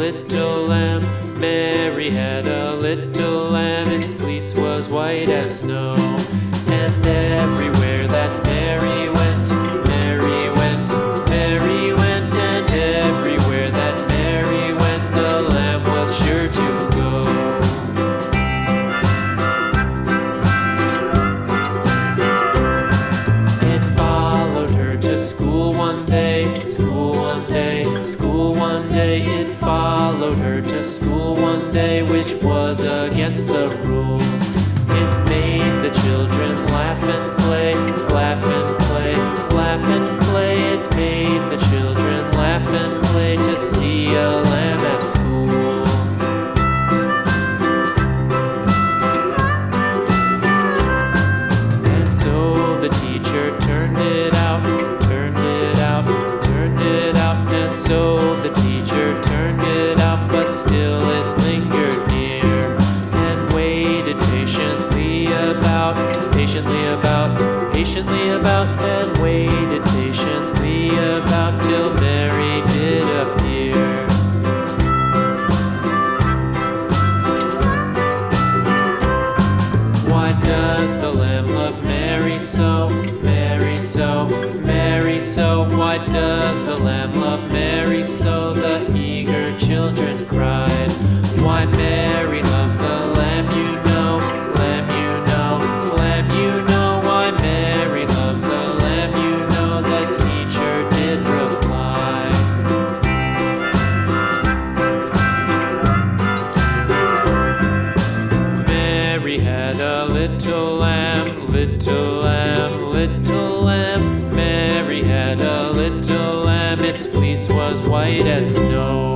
little lamb. Mary had a little lamb, its fleece was white as snow. And everywhere that Mary went, Mary went, Mary went, and everywhere that Mary went, the lamb was sure to go. It followed her to school one day, school one day, school one day. It followed her to school one day, which was against the rules. It made the children laugh and play, laugh and play, laugh and play. It made the children laugh and play to see a lamb at school. And so the teacher turned it out, turned it out, turned it out. And so the teacher turned it out, but still it lingered near and waited patiently about, patiently about, patiently about, and waited patiently about till Mary did appear. Why does the lamb love Mary so, Mary so, Mary so? Why does the lamb love Mary so? The eager children cried. Why Mary loves the lamb, you know, lamb, you know, lamb, you know. Why Mary loves the lamb, you know, the teacher did reply. Mary had a little lamb, little lamb, little lamb. Mary had a little lamb, its fleece was white as snow.